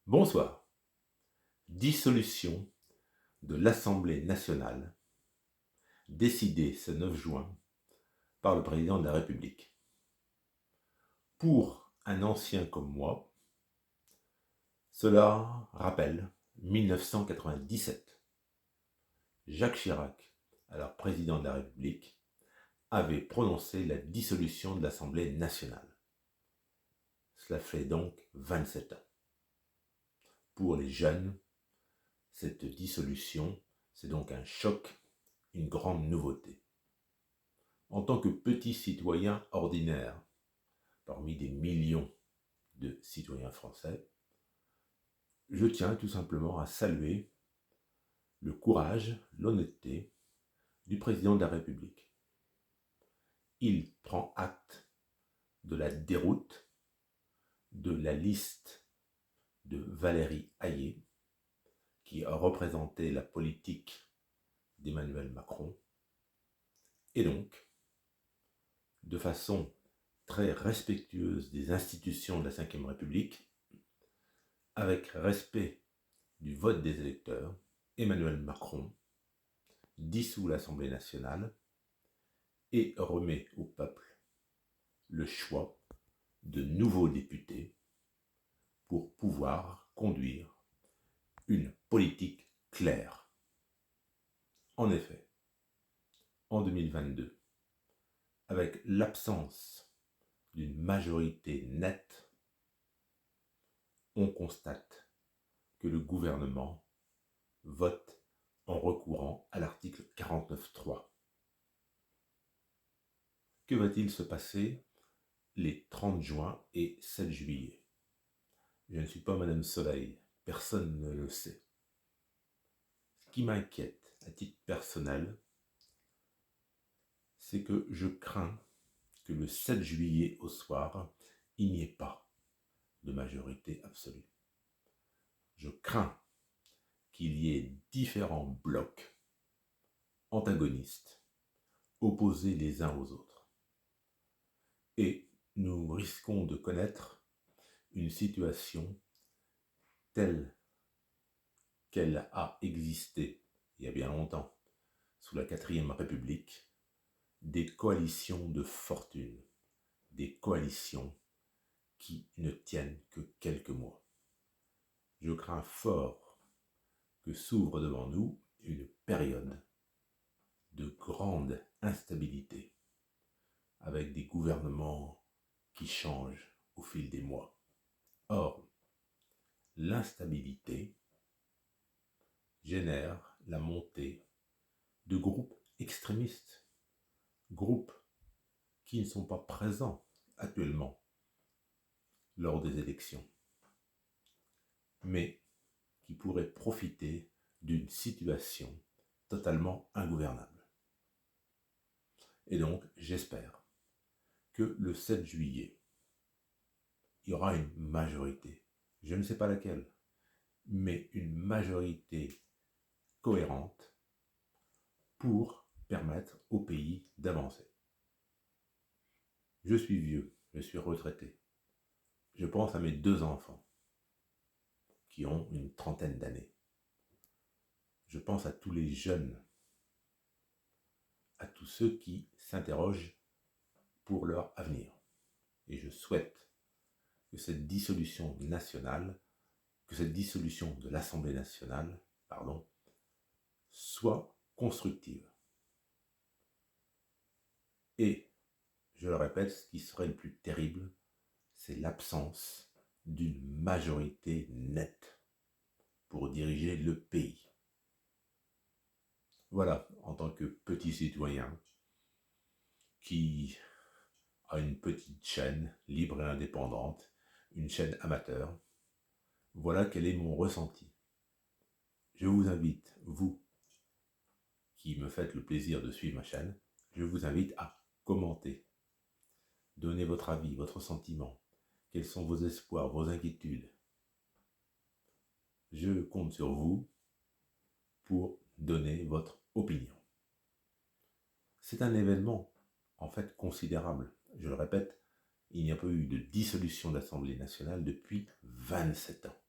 Bonsoir. Dissolution de l'Assemblée nationale, décidée ce 9 juin par le président de la République. Pour un ancien comme moi, cela rappelle 1997. Jacques Chirac, alors président de la République, avait prononcé la dissolution de l'Assemblée nationale. Cela fait donc 27 ans. Pour les jeunes, cette dissolution, c'est donc un choc, une grande nouveauté. En tant que petit citoyen ordinaire, parmi des millions de citoyens français, je tiens tout simplement à saluer le courage, l'honnêteté du président de la République. Il prend acte de la déroute de la liste de Valérie Hayé, qui a représenté la politique d'Emmanuel Macron, et donc, de façon très respectueuse des institutions de la Ve République, avec respect du vote des électeurs, Emmanuel Macron dissout l'Assemblée nationale et remet au peuple le choix de nouveaux députés pour pouvoir conduire une politique claire. En effet, en 2022, avec l'absence d'une majorité nette, on constate que le gouvernement vote en recourant à l'article 49.3. Que va-t-il se passer les 30 juin et 7 juillet? Je ne suis pas Madame Soleil, personne ne le sait. Ce qui m'inquiète à titre personnel, c'est que je crains que le 7 juillet au soir, il n'y ait pas de majorité absolue. Je crains qu'il y ait différents blocs antagonistes, opposés les uns aux autres. Et nous risquons de connaître une situation telle qu'elle a existé il y a bien longtemps, sous la 4e République, des coalitions de fortune, des coalitions qui ne tiennent que quelques mois. Je crains fort que s'ouvre devant nous une période de grande instabilité, avec des gouvernements qui changent au fil des mois. Or, l'instabilité génère la montée de groupes extrémistes, groupes qui ne sont pas présents actuellement lors des élections, mais qui pourraient profiter d'une situation totalement ingouvernable. Et donc, j'espère que le 7 juillet, il y aura une majorité, je ne sais pas laquelle, mais une majorité cohérente pour permettre au pays d'avancer. Je suis vieux, je suis retraité. Je pense à mes 2 enfants qui ont une trentaine d'années. Je pense à tous les jeunes, à tous ceux qui s'interrogent pour leur avenir. Et je souhaite que cette dissolution nationale, que cette dissolution de l'Assemblée nationale, soit constructive. Et, je le répète, ce qui serait le plus terrible, c'est l'absence d'une majorité nette pour diriger le pays. Voilà, en tant que petit citoyen qui a une petite chaîne libre et indépendante, une chaîne amateur, voilà quel est mon ressenti. Je vous invite, vous qui me faites le plaisir de suivre ma chaîne, je vous invite à commenter, donner votre avis, votre sentiment, quels sont vos espoirs, vos inquiétudes. Je compte sur vous pour donner votre opinion. C'est un événement, en fait, considérable. Je le répète, il n'y a pas eu de dissolution de l'Assemblée nationale depuis 27 ans.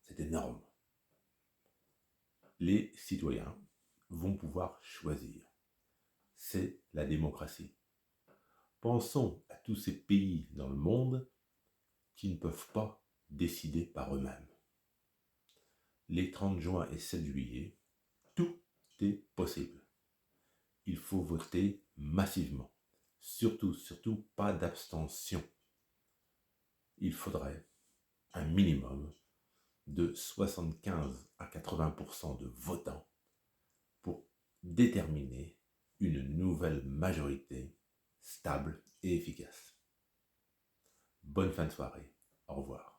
C'est énorme. Les citoyens vont pouvoir choisir. C'est la démocratie. Pensons à tous ces pays dans le monde qui ne peuvent pas décider par eux-mêmes. Les 30 juin et 7 juillet, tout est possible. Il faut voter massivement. Surtout pas d'abstention. Il faudrait un minimum de 75 à 80% de votants pour déterminer une nouvelle majorité stable et efficace. Bonne fin de soirée. Au revoir.